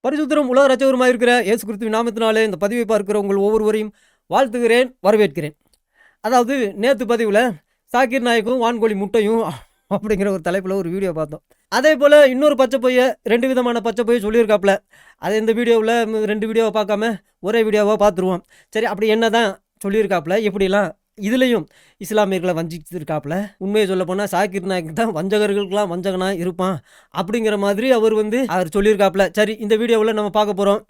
பரிசுத்தரும் உலக ரட்சகருமாய் இருக்கிற இயேசு கிறிஸ்துவின் நாமத்தினாலே இந்த பதிவை பார்க்கிற உங்கள் ஒவ்வொருவரையும் வாழ்த்துகிறேன், வரவேற்கிறேன். அதாவது நேற்று பதிவில் சாக்கிர் நாயக்கும் வான்கோழி முட்டையும் அப்படிங்கிற ஒரு தலைப்பில் ஒரு வீடியோ பார்த்தோம். அதே போல் இன்னொரு பச்சை பொய்யை 2 விதமான பச்சை பொய்யை சொல்லியிருக்காப்புல. அதை இந்த வீடியோவில் 2 வீடியோவை பார்க்காம ஒரே வீடியோவாக பார்த்துருவோம். சரி, அப்படி என்ன தான் சொல்லியிருக்காப்புல, எப்படிலாம் இதுலேயும் இஸ்லாமியர்களை வஞ்சிச்சிருக்காப்புல. உண்மையை சொல்ல போனால் சாக்கிர் நாயக் தான் வஞ்சகர்களுக்கெல்லாம் வஞ்சகனாக இருப்பான் அப்படிங்கிற மாதிரி அவர் சொல்லியிருக்காப்புல. சரி, இந்த வீடியோவில் நம்ம பார்க்க போகிறோம்.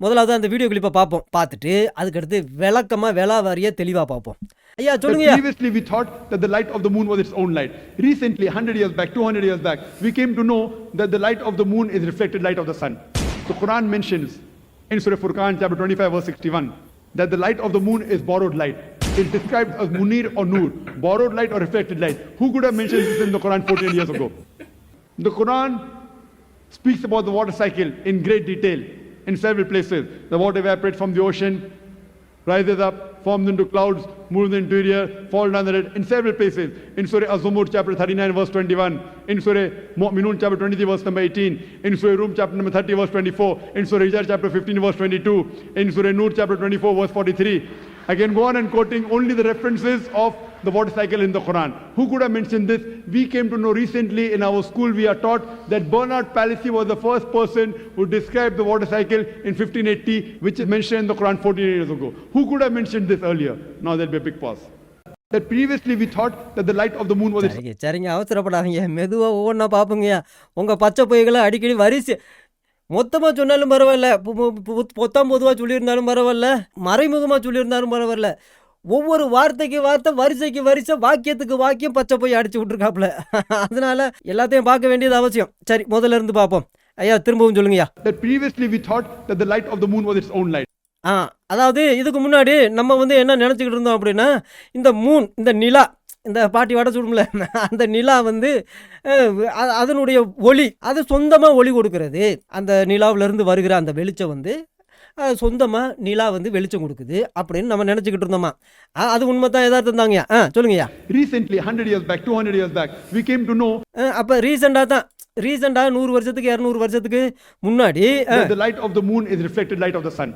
முதலாவது அந்த வீடியோ கிளிப்பை பார்ப்போம். பார்த்துட்டு அதுக்கடுத்து விளக்கமாக விலாவாரியாக தெளிவாக பார்ப்போம். ஐயா சொல்லுங்க. Previously we thought that the light of the moon was its own light. Recently, 100 years back, 200 years back, we came to know that the light of the moon is reflected light of the sun. The Quran mentions in Surah Furqan chapter 25 verse 61 that the light of the moon is borrowed light. It's described as munir or nur, borrowed light or reflected light. Who could have mentioned this in the Quran 14 years ago? The Quran speaks about the water cycle in great detail in several places. The water evaporates from the ocean, rises up, forms into clouds, moves in the interior, falls down the earth in several places. In Surah Az-Zumur chapter 39 verse 21, in Surah Mu'minun chapter 23 verse number 18, in Surah Rum chapter number 30 verse 24, in Surah Hijr chapter 15 verse 22, in Surah Nur chapter 24 verse 43. I can go on and quoting only the references of the water cycle in the Quran. Who could have mentioned this? We came to know recently in our school, we are taught that Bernard Palissy was the first person who described the water cycle in 1580, which is mentioned in the Quran 14 years ago. Who could have mentioned this earlier? Now there'll be a big pause. That previously we thought that the light of the moon was... சரிங்க, அவசரப்படாதீங்க, மெதுவாக ஒவ்வொன்றா பார்ப்போங்க. உங்கள் பச்சை பொய்களை அடிக்கடி வரிசை மொத்தமாக சொன்னாலும் பரவாயில்ல, பொதுவாக சொல்லியிருந்தாலும் பரவாயில்ல, மறைமுகமாக சொல்லியிருந்தாலும் பரவாயில்ல, ஒவ்வொரு வார்த்தைக்கு வார்த்தை, வரிசைக்கு வரிசை, வாக்கியத்துக்கு வாக்கியம் பச்சை போய் அடிச்சு விட்டுருக்காப்புல. அதனால எல்லாத்தையும் பார்க்க வேண்டியது அவசியம். சரி, முதல்ல இருந்து பார்ப்போம். ஐயா திரும்பவும் சொல்லுங்கய்யா. That previously we thought that the light of the moon was its own light. அதாவது இதுக்கு முன்னாடி நம்ம என்ன நினச்சிக்கிட்டு இருந்தோம் அப்படின்னா, இந்த மூன், இந்த நிலா, இந்த பாட்டி வடை சுடும்ல, அந்த நிலா அதனுடைய ஒளி, அது சொந்தமாக ஒளி கொடுக்கறது. அந்த நிலாவிலேருந்து வருகிற அந்த வெளிச்சம் சொந்தமாக நிலா வெளிச்சம் கொடுக்குது அப்படின்னு நம்ம நினச்சிக்கிட்டு இருந்தோமா? அது உண்மை தான், எதார்த்தம் தாங்க. சொல்லுங்கய்யா. Recently, 100 years back, 200 years back, we came to know... அப்போ ரீசெண்டாக 100 வருஷத்துக்கு 200 வருஷத்துக்கு முன்னாடி the light of the moon is reflected light of the sun.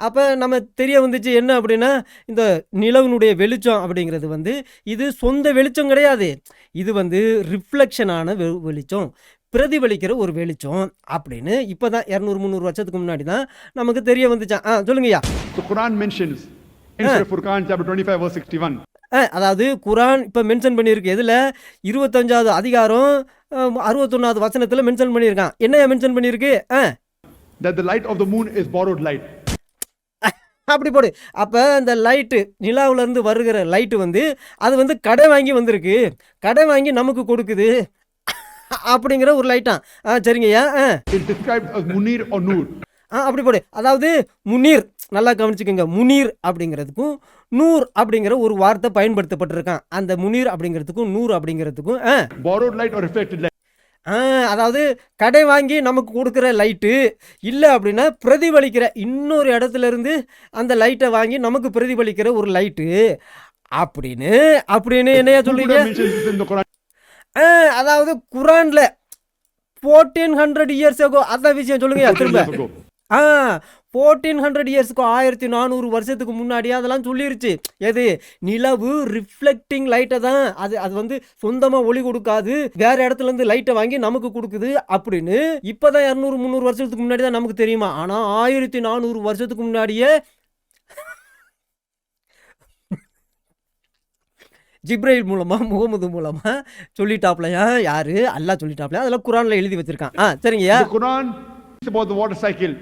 அப்போ நம்ம தெரிய வந்துச்சு என்ன அப்படின்னா, இந்த நிலவினுடைய வெளிச்சம் அப்படிங்கிறது இது சொந்த வெளிச்சம் கிடையாது. இது ரிஃப்ளெக்ஷனான வெளிச்சம், பிரதிபலிக்கிற ஒரு வெளிச்சம் அப்படின்னு இப்போ தான் 200-300 வருஷத்துக்கு முன்னாடி தான் நமக்கு தெரிய வந்துச்சான். சொல்லுங்கய்யா. The Quran mentions in Surah Furqan chapter 25 verse 61. அதாவது குரான் இப்போ மென்ஷன் பண்ணியிருக்கு. எதில்? 25வது அதிகாரம் 61வது வசனத்தில் மென்ஷன் பண்ணியிருக்கான். என்னையா மென்ஷன் பண்ணியிருக்கு? That the light of the moon is borrowed light. அப்படி போடு. அப்போ இந்த லைட்டு, நிலாவிலேருந்து வருகிற லைட்டு அது கடை வாங்கி வந்திருக்கு, கடை வாங்கி நமக்கு கொடுக்குது அப்படிங்கிற ஒரு லைட்டான். சரிங்கய்யா. முனீர் or நூர். அப்படி போடு. அதாவது முனீர், நல்லா கவனிச்சுக்கோங்க, முனீர் அப்படிங்கிறதுக்கும் நூர் அப்படிங்கிற ஒரு வார்த்தை பயன்படுத்தப்பட்டிருக்கான். அந்த Munir அப்படிங்கிறதுக்கும் Noor அப்படிங்கிறதுக்கும் borrowed light or reflected light. அதாவது கடை வாங்கி நமக்கு கொடுக்குற லைட்டு இல்லை அப்படின்னா பிரதிபலிக்கிற, இன்னொரு இடத்துல இருந்து அந்த லைட்டை வாங்கி நமக்கு பிரதிபலிக்கிற ஒரு லைட்டு அப்படின்னு என்னையா சொல்றீங்க? அதாவது குரான்ல 1400 இயர்ஸ் ஆகும். அதான் விஷயம். சொல்லுங்க திரும்ப. 1400 இயர்ஸுக்கு 1400 வருஷத்துக்கு முன்னாடி அதெல்லாம் சொல்லிருச்சு. எது? நிலவு ரிஃப்ளெக்டிங் லைட்டை தான், அது சொந்தமாக ஒளி கொடுக்காது, வேற இடத்துல இருந்து லைட்டை வாங்கி நமக்கு கொடுக்குது அப்படின்னு இப்போதான் 200-300 வருஷத்துக்கு முன்னாடி தான் நமக்கு தெரியுமா? ஆனால் 1400 வருஷத்துக்கு முன்னாடியே ஜிப்ரைல் மூலமா, முகமது மூலமா சொல்லிட்டாப்லையா? யாரு? அல்லாஹ் சொல்லிட்டாப்லையா? அதெல்லாம் குரான்ல எழுதி வச்சிருக்கான். சரிங்கய்யா. Quran is about the water cycle.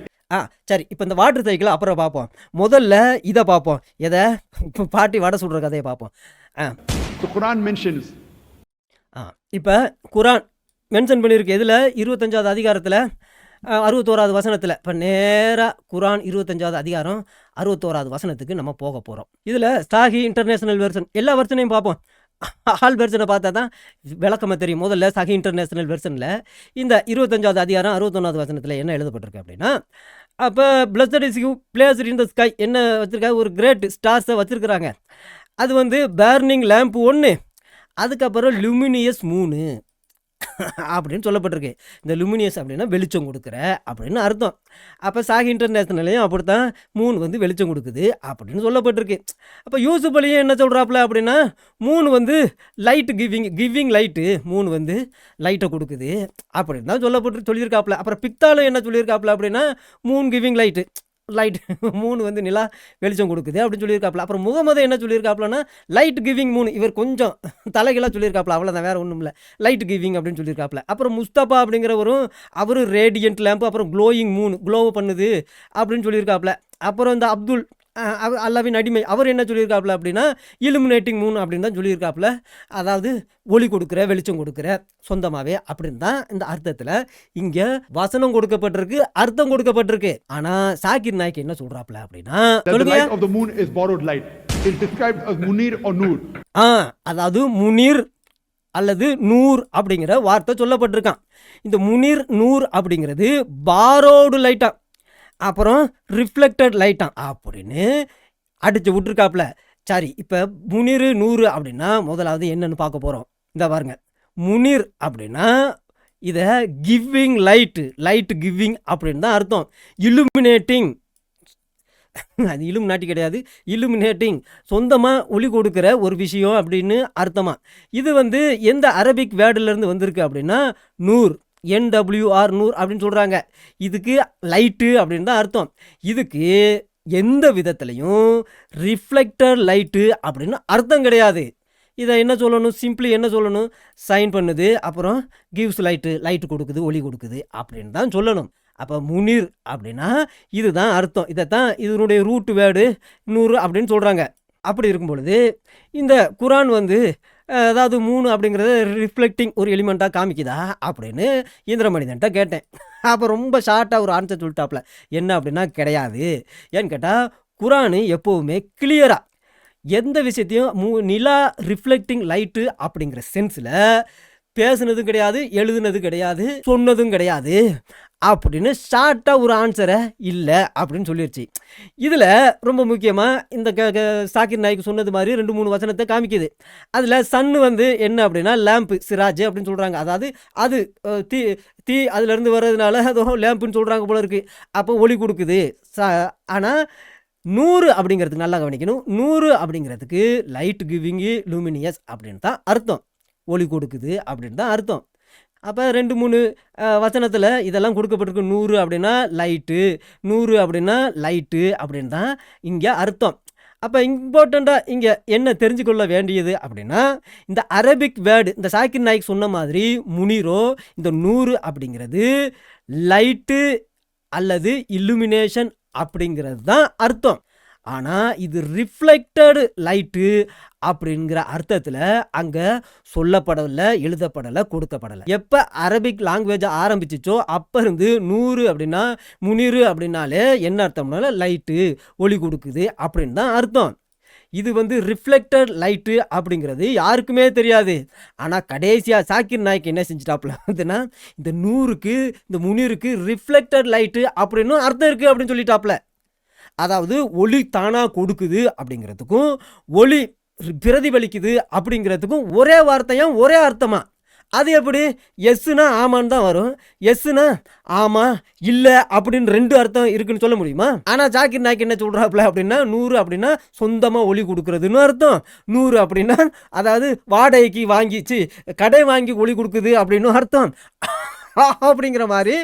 சரி, இப்போ இந்த வாட்டர் சைக்கிள் அப்புறம் பார்ப்போம். முதல்ல இதை பார்ப்போம். எதை? இப்போ பாட்டி வடை சுடுற கதையை பார்ப்போம். The Quran mentions. இப்போ குரான் மென்ஷன் பண்ணியிருக்கு. எதில்? 25வது அதிகாரத்தில் 61வது வசனத்தில். இப்போ நேராக குரான் 25வது அதிகாரம் 61வது வசனத்துக்கு நம்ம போக போகிறோம். இதில் சாஹி இன்டர்நேஷனல் வெர்ஷன், எல்லா வெர்ஷனையும் பார்ப்போம். ஆல் வெர்ஷனை பார்த்தா தான் விளக்கமாக தெரியும். முதல்ல சஹி இன்டர்நேஷனல் வெர்ஷனில் இந்த 25வது அதிகாரம் 61வது வசனத்தில் என்ன எழுதப்பட்டிருக்கு அப்படின்னா, அப்போ blessed is you placed in the sky என்ன வச்சுருக்காங்க? ஒரு கிரேட் ஸ்டார்ஸை வச்சுருக்குறாங்க. அது பேர்னிங் லேம்ப் 1, அதுக்கப்புறம் லுமினியஸ் 3, அப்படின்னு சொல்லப்பட்டிருக்கு. இந்த லுமினியஸ் அப்படின்னா வெளிச்சம் கொடுக்குற அப்படின்னு அர்த்தம். அப்போ சாகி இன்டர்நேஷனல்லையும் அப்படித்தான் மூன் வந்து வெளிச்சம் கொடுக்குது அப்படின்னு சொல்லப்பட்டிருக்கு. அப்போ யூசுப் அலியும் என்ன சொல்கிறாப்புல அப்படின்னா மூன் வந்து லைட்டு கிவிங் லைட்டு, மூன் வந்து லைட்டை கொடுக்குது அப்படின்னு தான் சொல்லியிருக்காப்புல. அப்புறம் பிக்தாலும் என்ன சொல்லியிருக்காப்புல அப்படின்னா மூன் கிவிங் லைட்டு மூணு வந்து நிலா வெளிச்சம் கொடுக்குது அப்படின்னு சொல்லியிருக்காப்புல. அப்புறம் முகமது என்ன சொல்லியிருக்காப்புலன்னா லைட் கிவிங் மூணு, இவர் கொஞ்சம் தலைகளாக சொல்லியிருக்காப்புல, அவ்வளோதான், வேறு ஒன்றும் இல்லை, லைட் கிவிங் அப்படின்னு சொல்லியிருக்காப்புல. அப்புறம் முஸ்தபா அப்படிங்கிறவரும் அவரு ரேடியன்ட் லேம்பு, அப்புறம் க்ளோயிங் மூணு, க்ளோவ் பண்ணுது அப்படின்னு சொல்லியிருக்காப்புல. அப்புறம் இந்த அப்துல் அல்லாவின் அடிமை அவர் என்ன சொல்லியிருக்காப்புல அப்படின்னா இலுமினேட்டிங் மூன் அப்படின்னு தான் சொல்லியிருக்காப்புல. அதாவது ஒளி கொடுக்குற வெளிச்சம் கொடுக்குற சொந்தமாகவே அப்படின்னு தான் இந்த அர்த்தத்தில் இங்கே வசனம் கொடுக்கப்பட்டிருக்கு, அர்த்தம் கொடுக்கப்பட்டிருக்கு. ஆனால் சாகிர் நாய்க்கு என்ன சொல்கிறாப்புல அப்படின்னா the light of the moon is borrowed light. It is described as munir or nur. அதாவது முனீர் அல்லது நூர் அப்படிங்கிற வார்த்தை சொல்லப்பட்டிருக்கான். இந்த முனீர் நூர் அப்படிங்கிறது பாரோடு லைட்டா, அப்புறம் ரிஃப்ளெக்டட் லைட்டான் அப்படின்னு அடித்து விட்டுருக்காப்புல. சரி, இப்போ முனீர் நூறு அப்படின்னா முதலாவது என்னன்னு பார்க்க போகிறோம். இந்த பாருங்க, முனீர் அப்படின்னா இதை கிவிங் லைட் கிவிங் அப்படின்னு தான் அர்த்தம். இலுமினேட்டிங், அது இலுமினாட்டி கிடையாது, இலுமினேட்டிங், சொந்தமாக ஒளி கொடுக்குற ஒரு விஷயம் அப்படின்னு அர்த்தமா. இது வந்து எந்த அரபிக் வேர்டுலேருந்து வந்திருக்கு அப்படின்னா நூர், NWR நூர் அப்படின்னு சொல்கிறாங்க. இதுக்கு லைட்டு அப்படின்னு தான் அர்த்தம். இதுக்கு எந்த விதத்துலையும் ரிஃப்ளெக்டர் லைட்டு அப்படின்னு அர்த்தம் கிடையாது. இதை என்ன சொல்லணும், சிம்பிளி என்ன சொல்லணும், சைன் பண்ணுது, அப்புறம் கிவ்ஸ் லைட்டு கொடுக்குது, ஒளி கொடுக்குது அப்படின்னு தான் சொல்லணும். அப்போ முனீர் அப்படின்னா இதுதான் அர்த்தம். இதைத்தான் இதனுடைய ரூட் வேர்டு நூறு அப்படின்னு சொல்கிறாங்க. அப்படி இருக்கும் பொழுது இந்த குரான் வந்து அதாவது மூணு அப்படிங்கிறத ரிஃப்ளெக்டிங் ஒரு எலிமெண்ட்டாக காமிக்குதா அப்படின்னு இந்திர மனிதன்ட்ட கேட்டேன். அப்போ ரொம்ப ஷார்ட்டாக ஒரு ஆன்சர் சொல்லிட்டாப்புல. என்ன அப்படின்னா கிடையாது. ஏன்னு கேட்டால் குரானு எப்போவுமே கிளியராக எந்த விஷயத்தையும் நிலா ரிஃப்ளெக்டிங் லைட்டு அப்படிங்கிற சென்ஸில் பேசுனதும் கிடையாது, எழுதுனது கிடையாது, சொன்னதும் கிடையாது அப்படின்னு ஷார்ட்டாக ஒரு ஆன்சரை இல்லை அப்படின்னு சொல்லிடுச்சு. இதில் ரொம்ப முக்கியமாக இந்த சாக்கிர் நாய்க்கு சொன்னது மாதிரி 2-3 வசனத்தை காமிக்குது. அதில் சன்னு வந்து என்ன அப்படின்னா லேம்பு, சிராஜ் அப்படின்னு சொல்கிறாங்க. அதாவது அது தீ அதுலேருந்து வர்றதுனால அதோ லேம்புன்னு சொல்கிறாங்க போல இருக்குது. அப்போ ஒளி கொடுக்குது. ஆனால் 100 அப்படிங்கிறதுக்கு நல்லா கவனிக்கணும், 100 அப்படிங்கிறதுக்கு லைட் கிவிங்கு லூமினியஸ் அப்படின்னு தான் அர்த்தம், ஒளி கொடுக்குது அப்படின்னு தான் அர்த்தம். அப்போ 2-3 வசனத்தில் இதெல்லாம் கொடுக்கப்பட்டிருக்கு. 100 அப்படின்னா லைட்டு, 100 அப்படின்னா லைட்டு அப்படின்னு தான் இங்கே அர்த்தம். அப்போ இம்பார்ட்டண்ட்டாக இங்கே என்ன தெரிஞ்சுக்கொள்ள வேண்டியது அப்படின்னா இந்த அரபிக் வேர்டு இந்த சாக்கிர் நாய்க் சொன்ன மாதிரி முனீரோ இந்த 100 அப்படிங்கிறது லைட்டு அல்லது இல்லுமினேஷன் அப்படிங்கிறது தான் அர்த்தம். ஆனால் இது ரிஃப்ளெக்டடு லைட்டு அப்படிங்கிற அர்த்தத்தில் அங்கே சொல்லப்படலை, எழுதப்படலை, கொடுக்கப்படலை. எப்போ அரபிக் லாங்குவேஜை ஆரம்பிச்சிச்சோ அப்போ இருந்து 100 அப்படின்னா முனீர் அப்படின்னாலே என்ன அர்த்தம்னால லைட்டு, ஒளி கொடுக்குது அப்படின்னு தான் அர்த்தம். இது வந்து ரிஃப்ளெக்டட் லைட்டு அப்படிங்கிறது யாருக்குமே தெரியாது. ஆனால் கடைசியாக சாக்கிர் நாய்க்கு என்ன செஞ்சிட்டாப்புல வந்துன்னா இந்த 100க்கு இந்த முனீருக்கு ரிஃப்ளெக்டட் லைட்டு அப்படின்னு அர்த்தம் இருக்குது அப்படின்னு சொல்லிட்டாப்புல. அதாவது ஒளி தானாக கொடுக்குது அப்படிங்கிறதுக்கும் ஒளி பிரதிபலிக்குது அப்படிங்கிறதுக்கும் ஒரே வார்த்தையாக ஒரே அர்த்தமாக. அது எப்படி, எஸ்ஸுனா ஆமான்னு தான் வரும், எஸ்ஸுனா ஆமாம் இல்லை அப்படின்னு 2 அர்த்தம் இருக்குன்னு சொல்ல முடியுமா? ஆனால் ஜாக்கிர் நாய்க்கு என்ன சொல்கிறாப்புல அப்படின்னா 100 அப்படின்னா சொந்தமாக ஒளி கொடுக்குறதுன்னு அர்த்தம், 100 அப்படின்னா அதாவது வாடகைக்கு வாங்கிச்சு கடை வாங்கி ஒளி கொடுக்குது அப்படின்னு அர்த்தம் அப்படிங்கிற மாதிரி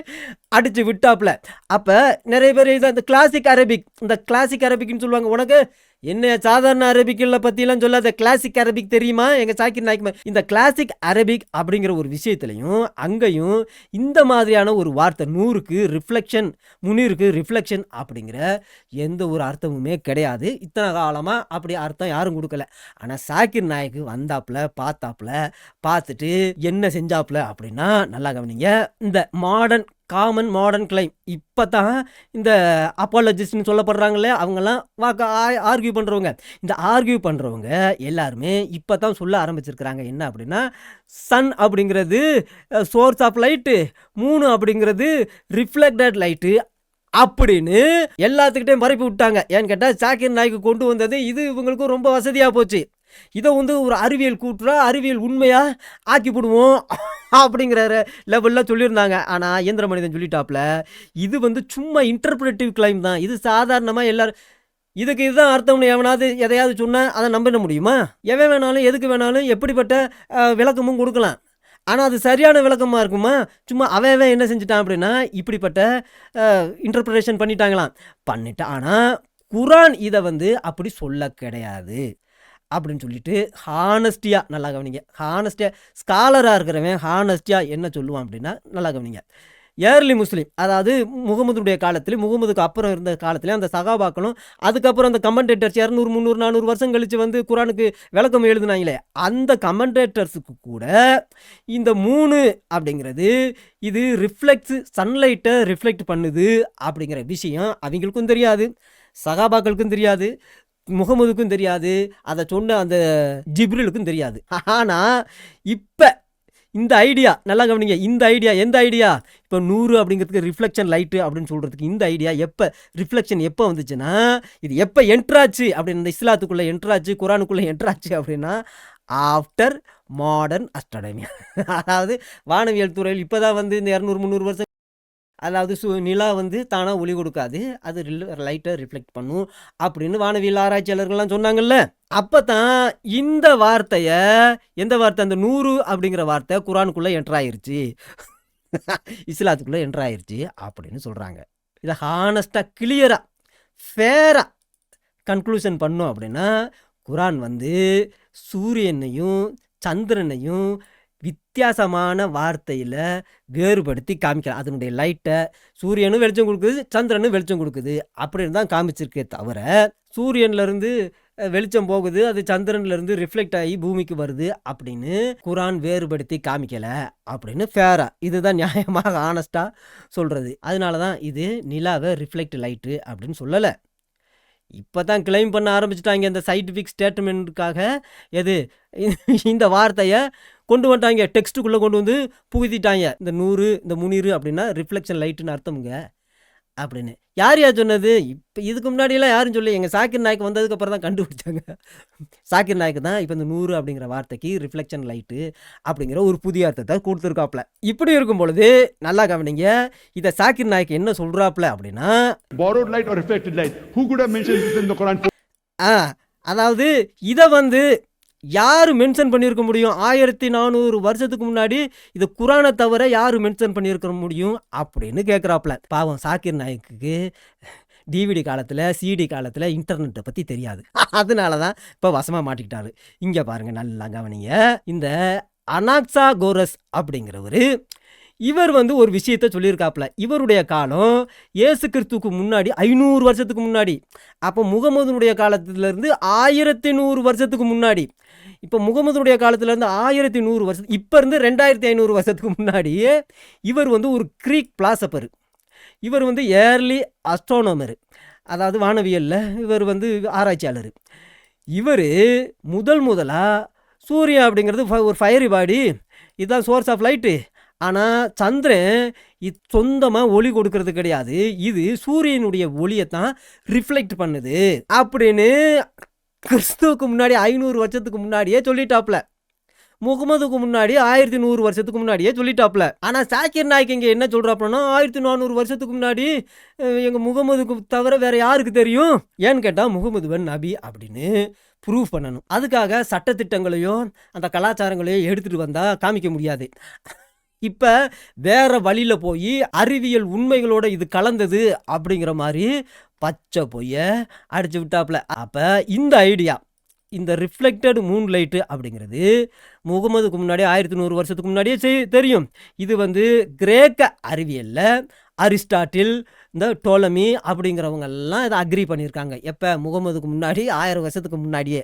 அடித்து விட்டாப்புல. அப்போ நிறைய பேர் இந்த கிளாசிக் அரபிக்னு சொல்லுவாங்க. உனக்கு என்ன சாதாரண அரபிக்கில் பற்றிலாம் சொல்லாத, கிளாசிக் அரபிக் தெரியுமா? எங்கள் சாக்கிர் நாய்க்கு இந்த கிளாசிக் அரபிக் அப்படிங்கிற ஒரு விஷயத்துலையும் அங்கேயும் இந்த மாதிரியான ஒரு வார்த்தை 100க்கு ரிஃப்ளெக்ஷன், முனீருக்கு ரிஃப்ளெக்ஷன் அப்படிங்கிற எந்த ஒரு அர்த்தமுமே கிடையாது. இத்தனை காலமாக அப்படி அர்த்தம் யாரும் கொடுக்கல. ஆனால் சாக்கிர் நாய்க்கு வந்தாப்புல பார்த்துட்டு என்ன செஞ்சாப்புல அப்படின்னா நல்லா கவனிங்க. இந்த காமன் மாடர்ன் கிளைம் இப்போ தான் இந்த அப்பாலஜிஸ்ட்னு சொல்லப்படுறாங்களே அவங்கெல்லாம் ஆர்கியூ பண்ணுறவங்க, இந்த ஆர்கியூ பண்ணுறவங்க எல்லாருமே இப்போ தான் சொல்ல ஆரம்பிச்சிருக்கிறாங்க. என்ன அப்படின்னா சன் அப்படிங்கிறது சோர்ஸ் ஆஃப் லைட்டு, 3 அப்படிங்கிறது ரிஃப்ளெக்டட் லைட்டு அப்படின்னு எல்லாத்துக்கிட்டையும் பரப்பி விட்டாங்க. ஏன்னு கேட்டால் சாக்கிர் நாய்க்கு கொண்டு வந்தது இது இவங்களுக்கும் ரொம்ப வசதியாக போச்சு. இதை வந்து ஒரு அறிவியல் கூற்றா அறிவியல் உண்மையாக ஆக்கிவிடுவோம் அப்படிங்கிற லெவலில் சொல்லியிருந்தாங்க. ஆனால் இயந்திர மனிதன் சொல்லிட்டாப்புல இது வந்து சும்மா இன்டர்பிரேட்டிவ் கிளைம் தான், இது சாதாரணமாக எல்லாரும் இதுக்கு இதுதான் அர்த்தம்னு எவனாவது எதையாவது சொன்னால் அதை நம்பிட முடியுமா? எவன் வேணாலும் எதுக்கு வேணாலும் எப்படிப்பட்ட விளக்கமும் கொடுக்கலாம். ஆனால் அது சரியான விளக்கமாக இருக்குமா? சும்மா அவன் என்ன செஞ்சுட்டான் அப்படின்னா இப்படிப்பட்ட இன்டர்பிரேஷன் பண்ணிட்டாங்களாம். பண்ணிட்டான். ஆனால் குரான் இதை வந்து அப்படி சொல்ல கிடையாது அப்படின்னு சொல்லிட்டு ஹானஸ்டியாக, நல்லா கவனிங்க, ஹானஸ்டியாக ஸ்காலராக இருக்கிறவன் ஹானஸ்டியாக என்ன சொல்லுவான் அப்படின்னா, நல்லா கவனிங்க, ஏர்லி முஸ்லீம், அதாவது முகமதுடைய காலத்தில், முகமதுக்கு அப்புறம் இருந்த காலத்தில் அந்த சகாபாக்களும் அதுக்கப்புறம் அந்த கமெண்டேட்டர்ஸ் 200 300 400 வருஷம் கழித்து வந்து குரானுக்கு விளக்கம் எழுதுனாங்களே, அந்த கமெண்டேட்டர்ஸுக்கு கூட இந்த 3 அப்படிங்கிறது இது ரிஃப்ளெக்ட்ஸ், சன்லைட்டை ரிஃப்ளெக்ட் பண்ணுது அப்படிங்கிற விஷயம் அவங்களுக்கும் தெரியாது, சகாபாக்களுக்கும் தெரியாது, முகமதுக்கும் தெரியாது, அதை சொன்ன அந்த ஜிப்ரிலுக்கும் தெரியாது. ஆனால் இப்போ இந்த ஐடியா, நல்லா கவனிங்க, இந்த ஐடியா எந்த ஐடியா? இப்போ 100 அப்படிங்கிறதுக்கு ரிஃப்ளெக்ஷன் லைட்டு அப்படின்னு சொல்கிறதுக்கு இந்த ஐடியா எப்போ ரிஃப்ளெக்ஷன் எப்போ வந்துச்சுன்னா, இது எப்போ என்ட்ராச்சு அப்படின்னு, இந்த இஸ்லாத்துக்குள்ளே என்ட்ராச்சு, குரானுக்குள்ளே என்ட்ராச்சு அப்படின்னா ஆஃப்டர் மாடர்ன் அஸ்ட்ரானமி. அதாவது வானவியல் துறையில் இப்போ தான் வந்து இந்த 200 300 வருஷம், அதாவது நிலா வந்து தானாக ஒளி கொடுக்காது, அது லைட்டை ரிஃப்ளெக்ட் பண்ணும் அப்படின்னு வானவியல் ஆராய்ச்சியாளர்கள்லாம் சொன்னாங்கல்ல. அப்போ தான் இந்த வார்த்தையை, எந்த வார்த்தை, அந்த 100 அப்படிங்கிற வார்த்தை குரானுக்குள்ளே என்ட்ராயிருச்சு, இஸ்லாத்துக்குள்ளே என்ட்ராயிருச்சு அப்படின்னு சொல்கிறாங்க. இதை ஹானஸ்டாக கிளியராக ஃபேராக கன்க்ளூஷன் பண்ணோம் அப்படின்னா, குரான் வந்து சூரியனையும் சந்திரனையும் வித்தியாசமான வார்த்தையில் வேறுபடுத்தி காமிக்கலாம். அதனுடைய லைட்டை சூரியனும் வெளிச்சம் கொடுக்குது, சந்திரனும் வெளிச்சம் கொடுக்குது அப்படின்னு தான் காமிச்சிருக்கே தவிர, சூரியன்லேருந்து வெளிச்சம் போகுது, அது சந்திரன்லேருந்து ரிஃப்ளெக்ட் ஆகி பூமிக்கு வருது அப்படின்னு குரான் வேறுபடுத்தி காமிக்கலை அப்படின்னு ஃபேரா, இதுதான் நியாயமாக ஆனஸ்டாக சொல்கிறது. அதனால தான் இது நிலாவை ரிஃப்ளெக்ட் லைட்டு அப்படின்னு சொல்லலை. இப்போ தான் கிளைம் பண்ண ஆரம்பிச்சிட்டாங்க இந்த சயின்டிஃபிக் ஸ்டேட்மெண்ட்டுக்காக. எது இந்த வார்த்தையை கொண்டு வந்துட்டாங்க, டெக்ஸ்ட்டுக்குள்ளே கொண்டு வந்து புகுத்திட்டாங்க. இந்த 100 இந்த முனீர் அப்படின்னா ரிஃப்ளெக்ஷன் லைட்டுன்னு அர்த்தமுங்க அப்படின்னு. யார் சொன்னது? இப்போ இதுக்கு முன்னாடியெல்லாம் யாரும் சொல்லி, எங்கள் சாக்கிர் நாயக் வந்ததுக்கப்புறம் தான் கண்டுபிடிச்சாங்க. சாக்கிர் நாயக் தான் இப்போ இந்த 100 அப்படிங்கிற வார்த்தைக்கு ரிஃப்ளெக்ஷன் லைட்டு அப்படிங்கிற ஒரு புதிய அர்த்தத்தை கொடுத்துருக்காப்புல. இப்படி இருக்கும் பொழுது நல்லா கவனிங்க, இதை சாக்கிர் நாயக் என்ன சொல்கிறாப்புல அப்படின்னா, borrowed light or reflected light, who could have mentioned this in the Quran? அதாவது இதை வந்து யார் மென்ஷன் பண்ணியிருக்க முடியும்? 1400 வருஷத்துக்கு முன்னாடி இது குரானை தவிர யார் மென்ஷன் பண்ணியிருக்க முடியும் அப்படின்னு கேட்குறாப்புல. பாவம் சாக்கிர் நாயக்குக்கு டிவிடி காலத்தில், சிடி காலத்தில் இன்டர்நெட்டை பற்றி தெரியாது. அதனால தான் இப்போ வசமாக மாட்டிக்கிட்டாரு. இங்கே பாருங்கள், நல்லா கவனிங்க, இந்த அனாக்சாகோரஸ் அப்படிங்கிறவர், இவர் வந்து ஒரு விஷயத்தை சொல்லியிருக்காப்புல. இவருடைய காலம் இயேசு கிறிஸ்துக்கு முன்னாடி 500 வருஷத்துக்கு முன்னாடி. அப்போ முகமதுனுடைய காலத்துலேருந்து 1100 வருஷத்துக்கு முன்னாடி. இப்போ முகமதுடைய காலத்துலேருந்து 1100 வருஷம், இப்போ இருந்து 2500 வருஷத்துக்கு முன்னாடியே இவர் வந்து ஒரு கிரீக் பிலாசபர். இவர் வந்து ஏர்லி அஸ்ட்ரானமர், அதாவது வானவியலில் இவர் வந்து ஆராய்ச்சியாளர். இவர் முதலாக சூரியன் அப்படிங்கிறது ஒரு ஃபயரி பாடி, இதுதான் சோர்ஸ் ஆஃப் லைட்டு. ஆனால் சந்திரன் இது சொந்தமாக ஒளி கொடுக்கறது கிடையாது, இது சூரியனுடைய ஒளியை தான் ரிஃப்ளெக்ட் பண்ணுது அப்படின்னு கிறிஸ்துவுக்கு முன்னாடி 500 வருஷத்துக்கு முன்னாடியே சொல்லிட்டாப்புல. முகமதுக்கு முன்னாடி 1100 வருஷத்துக்கு முன்னாடியே சொல்லிட்டாப்புல. ஆனால் சாக்கிர் நாயக் இங்கே என்ன சொல்கிறாப்புலன்னா, 1400 வருஷத்துக்கு முன்னாடி எங்கள் முகமதுக்கு தவிர வேறு யாருக்கு தெரியும்? ஏன்னு கேட்டால் முகமதுவன் நபி அப்படின்னு ப்ரூவ் பண்ணணும். அதுக்காக சட்டத்திட்டங்களையோ அந்த கலாச்சாரங்களையோ எடுத்துகிட்டு வந்தால் காமிக்க முடியாது. இப்போ வேறு வழியில் போய் அறிவியல் உண்மைகளோட இது கலந்தது அப்படிங்கிற மாதிரி பச்சை பொய்ய அடிச்சு விட்டாப்புல. அப்போ இந்த ஐடியா, இந்த ரிஃப்ளெக்டட் மூன் லைட்டு அப்படிங்கிறது முகமதுக்கு முன்னாடி 1100 வருஷத்துக்கு முன்னாடியே தெரியும். இது வந்து கிரேக்க அறிவியலில் அரிஸ்டாட்டில், இந்த டோலமி அப்படிங்கிறவங்கெல்லாம் இதை அக்ரி பண்ணியிருக்காங்க. எப்போ? முகமதுக்கு முன்னாடி 1000 வருஷத்துக்கு முன்னாடியே.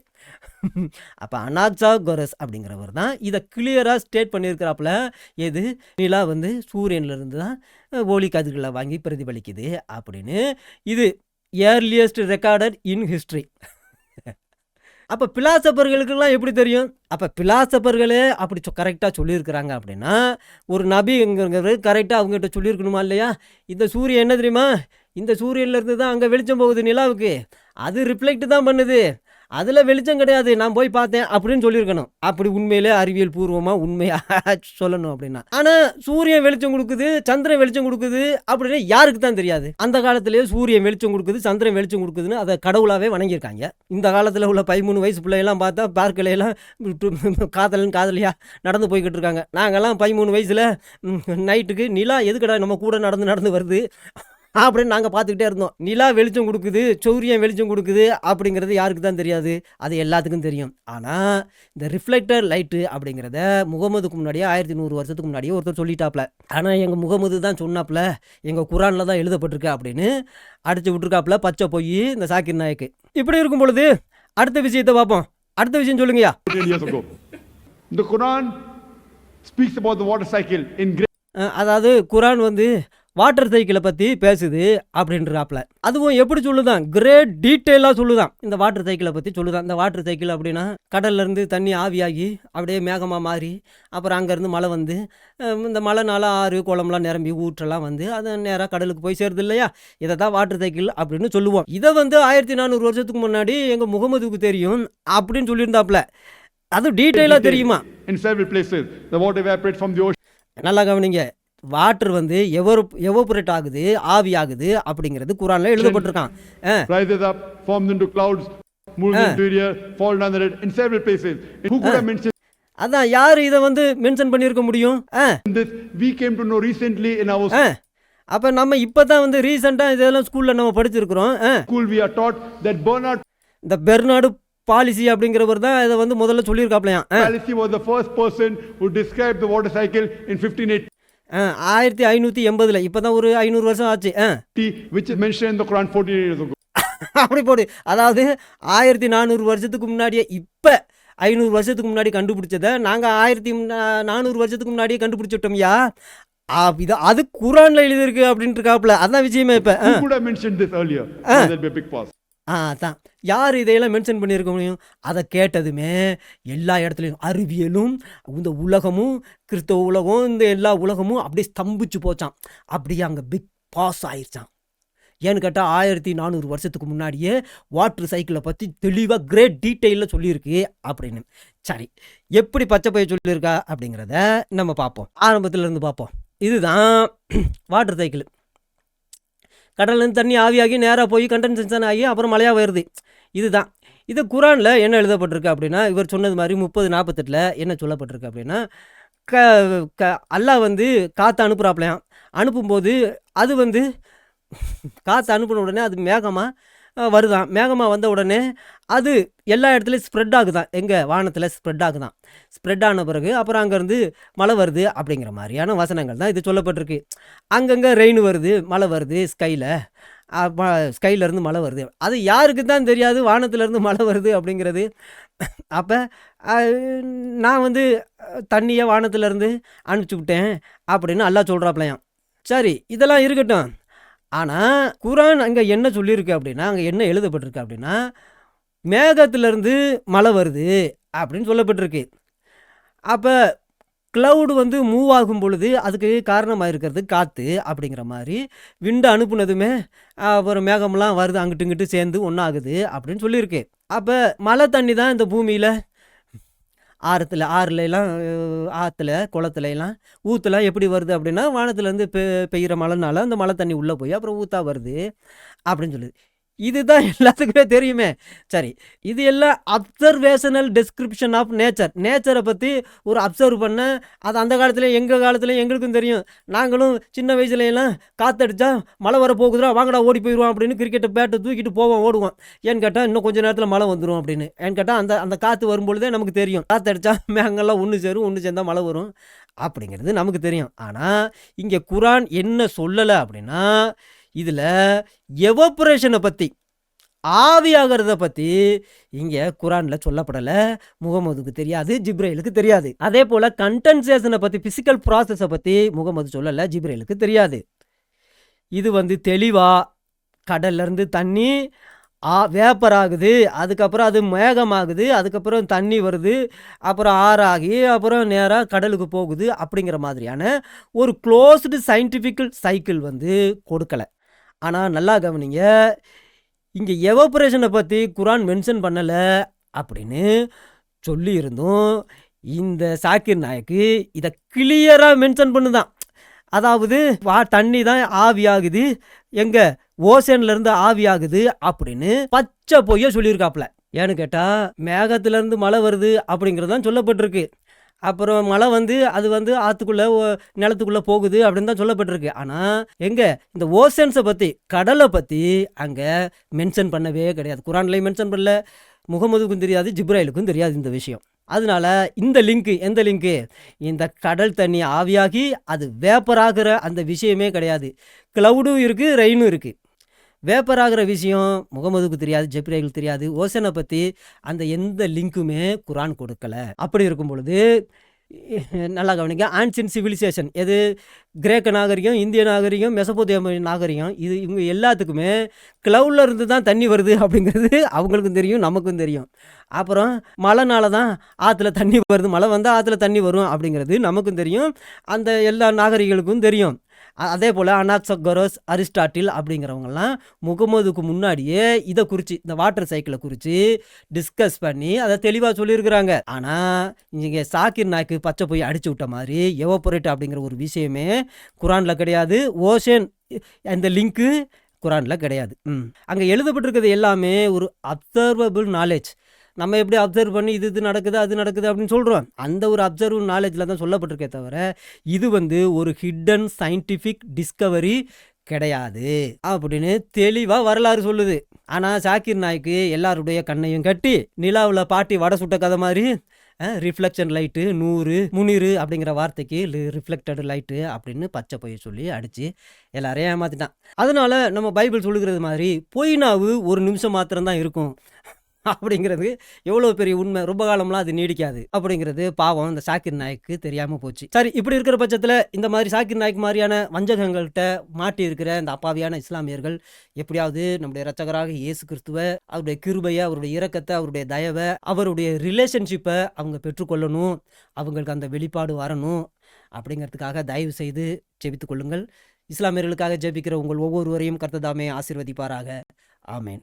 அப்போ அனாக்சாகோரஸ் அப்படிங்கிறவர் தான் இதை கிளியராக ஸ்டேட் பண்ணியிருக்கிறாப்புல. எது? நிலா வந்து சூரியன்லேருந்து தான் ஒளி கதிர்களை வாங்கி பிரதிபலிக்குது அப்படின்னு. இது ஏர்லியஸ்ட் ரெக்கார்டட் இன் ஹிஸ்ட்ரி. அப்போ பிலாசபர்களுக்கெல்லாம் எப்படி தெரியும்? அப்போ பிலாசபர்களே அப்படி கரெக்டாக சொல்லியிருக்கிறாங்க அப்படின்னா, ஒரு நபிங்கிறவர் கரெக்டாக அவங்ககிட்ட சொல்லியிருக்கணுமா இல்லையா? இந்த சூரியன் என்ன தெரியுமா, இந்த சூரியன்லேருந்து தான் அங்கே வெளிச்சம் போகுது நிலாவுக்கு, அது ரிஃப்ளெக்ட் தான் பண்ணுது, அதில் வெளிச்சம் கிடையாது, நான் போய் பார்த்தேன் அப்படின்னு சொல்லியிருக்கணும். அப்படி உண்மையிலே அறிவியல் பூர்வமாக உண்மையாக சொல்லணும் அப்படின்னா. ஆனால் சூரியன் வெளிச்சம் கொடுக்குது, சந்திரன் வெளிச்சம் கொடுக்குது அப்படின்னு யாருக்கு தான் தெரியாது? அந்த காலத்திலேயே சூரியன் வெளிச்சம் கொடுக்குது, சந்திரன் வெளிச்சம் கொடுக்குதுன்னு அதை கடவுளாகவே வணங்கியிருக்காங்க. இந்த காலத்தில் உள்ள 13 வயசு பிள்ளையெல்லாம் பார்த்தா பார்க்கலையெல்லாம் காதலியாக நடந்து போய்கிட்டு இருக்காங்க. நாங்கள்லாம் 13 வயசில் நைட்டுக்கு நிலா எதுக்கடா நம்ம கூட நடந்து வருது அப்படின்னு நாங்கள் பார்த்துக்கிட்டே இருந்தோம். நிலா வெளிச்சம் கொடுக்குது, சூரியன் வெளிச்சம் கொடுக்குது அப்படிங்கிறது யாருக்கு தான் தெரியாது? அது எல்லாத்துக்கும் தெரியும். ஆனால் இந்த ரிஃப்ளெக்டர் லைட்டு அப்படிங்கிறத முகமதுக்கு முன்னாடியே 1100 வருஷத்துக்கு முன்னாடியே ஒருத்தர் சொல்லிட்டாப்ல. ஆனால் எங்கள் முகமது தான் சொன்னாப்ல, எங்கள் குரானில் தான் எழுதப்பட்டிருக்கு அப்படின்னு அடிச்சு விட்டுருக்காப்புல பச்சை பொய் இந்த சாக்கிர் நாயக்கு. இப்படி இருக்கும் பொழுது அடுத்த விஷயத்தை பார்ப்போம். அடுத்த விஷயம் சொல்லுங்கய்யா. 14 years ago, the Quran speaks about the water cycle in great அதாவது குரான் வந்து வாட்டர் சைக்கிளை பற்றி பேசுது அப்படின்றாப்புல. அதுவும் எப்படி சொல்லுதான்? கிரேட் டீட்டெயிலாக சொல்லுதான். இந்த வாட்டர் சைக்கிளை பற்றி சொல்லுதான். இந்த வாட்டர் சைக்கிள் அப்படின்னா கடல்லேருந்து தண்ணி ஆவியாகி அப்படியே மேகமாக மாறி அப்புறம் அங்கேருந்து மழை வந்து இந்த மழைனால ஆறு குளம்லாம் நிரம்பி ஊற்றெல்லாம் வந்து அது நேராக கடலுக்கு போய் சேருது இல்லையா? இதை தான் வாட்டர் சைக்கிள் அப்படின்னு சொல்லுவோம். இதை வந்து 1400 வருஷத்துக்கு முன்னாடி எங்கள் முகமதுக்கு தெரியும் அப்படின்னு சொல்லியிருந்தாப்புல. அது டீட்டெயிலாக தெரியுமா? in several places. The water evaporates from the ocean. நல்லா கவனிங்க. வாட்டர் வந்து எவோபரேட் ஆகுது, ஆவி ஆகுது அப்படிங்கிறது குரான்ல எழுதப்பட்டிருக்கான். Rises up, forms into clouds, moves into the air, fall down the earth in several places. Who could have mentioned அதான் யார் இதை வந்து மென்ஷன் பண்ணியிருக்க முடியும்? this? We came to know recently in our அப்போ நம்ம இப்போ தான் வந்து ரீசெண்டாக இதெல்லாம் ஸ்கூலில் நம்ம படிச்சிருக்கிறோம். school. We are taught that Bernard இந்த பெர்னார்டு பாலிசி அப்படிங்கிறவர் தான் இதை வந்து முதல்ல சொல்லியிருக்காப்லையாம். Palissy was the first person who described the water cycle in 1580, 1580. இப்போ தான் ஒரு 500 வருஷம் ஆச்சு. which is mentioned in the Quran 14 years ago. அப்படி போடு. அதாவது 1400 வருஷத்துக்கு முன்னாடியே, இப்போ 500 வருஷத்துக்கு முன்னாடி கண்டுபிடிச்சதை நாங்கள் 1400 வருஷத்துக்கு முன்னாடியே கண்டுபிடிச்சிட்டோம்யா. இது அது குரான்ல எழுதியிருக்கு அப்படின்ட்டு இருக்காப்புல. அதான் விஷயமே. இப்போ Who could have mentioned this earlier? There'll be a big pause. அதான் யார் இதையெல்லாம் மென்ஷன் பண்ணியிருக்க முடியும்? அதை கேட்டதுமே எல்லா இடத்துலையும் அறிவியலும் இந்த உலகமும் கிறிஸ்தவ உலகம் இந்த எல்லா உலகமும் அப்படியே ஸ்தம்பிச்சு போச்சான். அப்படியே அங்கே பிக் பாஸ் ஆயிடுச்சான். ஏன்னு கேட்டால் 1400 வருஷத்துக்கு முன்னாடியே வாட்டர் சைக்கிளை பற்றி தெளிவாக கிரேட் டீட்டெயிலில் சொல்லியிருக்கு அப்படின்னு. சரி, எப்படி பச்சை பைய சொல்லியிருக்கா அப்படிங்கிறத நம்ம பார்ப்போம். ஆரம்பத்துலேருந்து பார்ப்போம். இதுதான் வாட்டர் சைக்கிள். கடல்லேருந்து தண்ணி ஆவியாகி நேராக போய் கண்டென்சேஷன் ஆகி அப்புறம் மழையாக வருது. இதுதான். இது குரானில் என்ன எழுதப்பட்டிருக்கு அப்படின்னா, இவர் சொன்னது மாதிரி 30:48 என்ன சொல்லப்பட்டிருக்கு அப்படின்னா, அல்லாஹ் வந்து காற்று அனுப்புகிறாப்லையாம். அனுப்பும்போது அது வந்து காற்று அனுப்பின உடனே அது மேகமாக வருதான். மேகமாக வந்த உடனே அது எல்லா இடத்துலையும் ஸ்ப்ரெட் ஆகுதான். எங்கே? வானத்தில் ஸ்ப்ரெட் ஆகுதான். ஸ்ப்ரெட் ஆன பிறகு அப்புறம் அங்கேருந்து மழை வருது அப்படிங்கிற மாதிரியான வசனங்கள் தான் இது சொல்லப்பட்டிருக்கு. அங்கங்கே ரெயின் வருது, மழை வருது, ஸ்கைலேருந்து மழை வருது. அது யாருக்கு தான் தெரியாது வானத்திலேருந்து மழை வருது அப்படிங்கிறது. அப்போ நான் வந்து தண்ணியை வானத்திலேருந்து அனுப்பிச்சி விட்டேன் அப்படின்னு அல்லாஹ் சொல்கிறாப்லையாம். சரி, இதெல்லாம் இருக்கட்டும். ஆனால் குரான் அங்கே என்ன சொல்லியிருக்கு அப்படின்னா, அங்கே என்ன எழுதப்பட்டிருக்கு அப்படின்னா, மேகத்திலேருந்து மழை வருது அப்படின்னு சொல்லப்பட்டிருக்கு. அப்போ க்ளவுடு வந்து மூவ் ஆகும் பொழுது அதுக்கு காரணமாக இருக்கிறது காற்று அப்படிங்கிற மாதிரி விண்டு அனுப்புனதுமே அப்புறம் மேகம்லாம் வருது, அங்கிட்டு இங்கிட்டு சேர்ந்து ஒன்றாகுது அப்படின்னு சொல்லியிருக்கு. அப்போ மழை தண்ணி தான் இந்த பூமியில் ஆறுலாம் ஆற்றுல குளத்துலலாம் ஊற்றுலாம் எப்படி வருது அப்படின்னா, வானத்துலேருந்து பெய்கிற மழைனால அந்த மழை தண்ணி உள்ளே போய் அப்புறம் ஊற்றா வருது அப்படின்னு சொல்லுது. இதுதான் எல்லாத்துக்குமே தெரியுமே. சரி, இது எல்லாம் அப்சர்வேஷனல் டெஸ்கிரிப்ஷன் ஆஃப் நேச்சரை பற்றி ஒரு அப்சர்வ் பண்ண. அது அந்த காலத்துலேயும் எங்கள் காலத்துலேயும் எங்களுக்கும் தெரியும். நாங்களும் சின்ன வயசுலையெல்லாம் காற்றடிச்சா மழை வர போகுதுடா, வாங்கடா ஓடி போயிடுவோம் அப்படின்னு கிரிக்கெட்டை பேட்டை தூக்கிட்டு போவோம், ஓடுவோம். ஏன்னு கேட்டால் இன்னும் கொஞ்சம் நேரத்தில் மழை வந்துடும் அப்படின்னு. ஏன்னு கேட்டால் அந்த காற்று வரும்பொழுதே நமக்கு தெரியும், காற்றடிச்சா மேகங்கள்லாம் ஒன்று சேர்ந்தால் மழை வரும் அப்படிங்கிறது நமக்கு தெரியும். ஆனால் இங்கே குரான் என்ன சொல்லலை அப்படின்னா, இதில் எவாப்பரேஷனை பற்றி, ஆவியாகிறத பற்றி இங்கே குரானில் சொல்லப்படலை. முகமதுக்கு தெரியாது, ஜிப்ரேலுக்கு தெரியாது. அதே போல் கண்டென்சேஷனை பற்றி, ஃபிசிக்கல் ப்ராசஸை பற்றி முகமது சொல்லலை, ஜிப்ரேலுக்கு தெரியாது. இது வந்து தெளிவாக கடல்லேருந்து தண்ணி வேப்பர் ஆகுது, அதுக்கப்புறம் அது மேகமாகுது, அதுக்கப்புறம் தண்ணி வருது, அப்புறம் ஆறாகி அப்புறம் நேராக கடலுக்கு போகுது அப்படிங்கிற மாதிரியான ஒரு க்ளோஸ்டு சயின்டிஃபிக்கல் சைக்கிள் வந்து கொடுக்கலை. ஆனால் நல்லா கவனிங்க, இங்கே எவாபரேஷனை பற்றி குரான் மென்ஷன் பண்ணலை அப்படின்னு சொல்லியிருந்தும் இந்த சாக்கிர் நாயக்கு இதை கிளியராக மென்ஷன் பண்ணுதான். அதாவது தண்ணி தான் ஆவியாகுது, எங்கே ஓசன்லேருந்து ஆவியாகுது அப்படின்னு பச்சை பொய்ய சொல்லியிருக்காப்புல. ஏன்னு கேட்டால் மேகத்திலேருந்து மழை வருது அப்படிங்கிறது தான் சொல்லப்பட்டிருக்கு. அப்புறம் மழை அது ஆற்றுக்குள்ளே நிலத்துக்குள்ளே போகுது அப்படின்னு தான் சொல்லப்பட்டிருக்கு. ஆனால் எங்கே இந்த ஓசன்ஸை பற்றி, கடலை பற்றி அங்கே மென்ஷன் பண்ணவே கிடையாது. குரான்லேயும் மென்ஷன் பண்ணல, முகமதுக்கும் தெரியாது, ஜிப்ராயிலுக்கும் தெரியாது இந்த விஷயம். அதனால இந்த லிங்க்கு, எந்த லிங்க்கு, இந்த கடல் தண்ணி ஆவியாகி அது வேப்பராகிற அந்த விஷயமே கிடையாது. க்ளவுடும் இருக்குது, ரெயினும் இருக்குது. வேப்பராகிற விஷயம் முகமதுக்கு தெரியாது, ஜிப்ராயிலுக்கு தெரியாது. ஓசனை பற்றி அந்த எந்த லிங்க்குமே குரான் கொடுக்கல. அப்படி இருக்கும் பொழுது நல்லா கவனிங்க, ஆன்சியன் சிவிலைசேஷன், எது கிரேக்க நாகரிகம், இந்திய நாகரிகம், மெசபோத்தேமிய நாகரிகம், இவங்க எல்லாத்துக்குமே கிளவுடில் இருந்து தான் தண்ணி வருது அப்படிங்கிறது அவங்களுக்கும் தெரியும், நமக்கும் தெரியும். அப்புறம் மழைனால தான் ஆற்றுல தண்ணி வருது, மழை வந்தால் ஆற்றுல தண்ணி வரும் அப்படிங்கிறது நமக்கும் தெரியும், அந்த எல்லா நாகரிகளுக்கும் தெரியும். அதே போல் அனாக்சகரோஸ், அரிஸ்டாட்டில் அப்படிங்கிறவங்கலாம் முகமதுக்கு முன்னாடியே இதை குறித்து, இந்த வாட்டர் சைக்கிளை குறித்து டிஸ்கஸ் பண்ணி அதை தெளிவாக சொல்லியிருக்கிறாங்க. ஆனால் இங்கே சாக்கிர் நாய்க்கு பச்சை போய் அடிச்சு விட்ட மாதிரி எவாபரேட் அப்படிங்கிற ஒரு விஷயமே குரானில் கிடையாது. ஓஷன் அந்த லிங்க்கு குரானில் கிடையாது. அங்கே எழுதப்பட்டிருக்கிறது எல்லாமே ஒரு அப்சர்வபிள் நாலேஜ். நம்ம எப்படி அப்சர்வ் பண்ணி இது நடக்குது, அது நடக்குது அப்படின்னு சொல்கிறோம், அந்த ஒரு அப்சர்வ் நாலேஜில் தான் சொல்லப்பட்டிருக்கே தவிர இது ஒரு ஹிடன் சயின்டிஃபிக் டிஸ்கவரி கிடையாது அப்படின்னு தெளிவாக வரலாறு சொல்லுது. ஆனால் சாக்கிர் நாய்க்கு எல்லாருடைய கண்ணையும் கட்டி நிலாவில் பாட்டி வடை சுட்ட கதை மாதிரி ரிஃப்ளெக்ஷன் லைட்டு, முனீரு அப்படிங்கிற வார்த்தைக்கு ரிஃப்ளெக்டட் லைட்டு அப்படின்னு பச்சை பொய்ய சொல்லி அடித்து எல்லாரையும் ஏமாத்திட்டான். அதனால நம்ம பைபிள் சொல்லுகிறது மாதிரி பொய்னாவு ஒரு நிமிஷம் மாத்திரம்தான் இருக்கும் அப்படிங்கிறது எவ்வளோ பெரிய உண்மை. ரொம்ப காலம்லாம் அது நீடிக்காது அப்படிங்கிறது பாவம் இந்த சாக்கிர் நாய்க்கு தெரியாமல் போச்சு. சரி, இப்படி இருக்கிற பட்சத்தில் இந்த மாதிரி சாக்கிர் நாய்க்கு மாதிரியான வஞ்சகங்கள்கிட்ட மாட்டி இருக்கிற இந்த அப்பாவியான இஸ்லாமியர்கள் எப்படியாவது நம்முடைய இரட்சகராக இயேசு கிறிஸ்துவை, அவருடைய கிருபையை, அவருடைய இரக்கத்தை, அவருடைய தயவை, அவருடைய ரிலேஷன்ஷிப்பை அவங்க பெற்றுக்கொள்ளணும், அவங்களுக்கு அந்த வெளிப்பாடு வரணும் அப்படிங்கிறதுக்காக தயவு செய்து ஜெபித்துக் கொள்ளுங்கள். இஸ்லாமியர்களுக்காக ஜெபிக்கிற உங்கள் ஒவ்வொருவரையும் கர்த்தர் தாமே ஆசீர்வதிப்பாராக. ஆமேன்.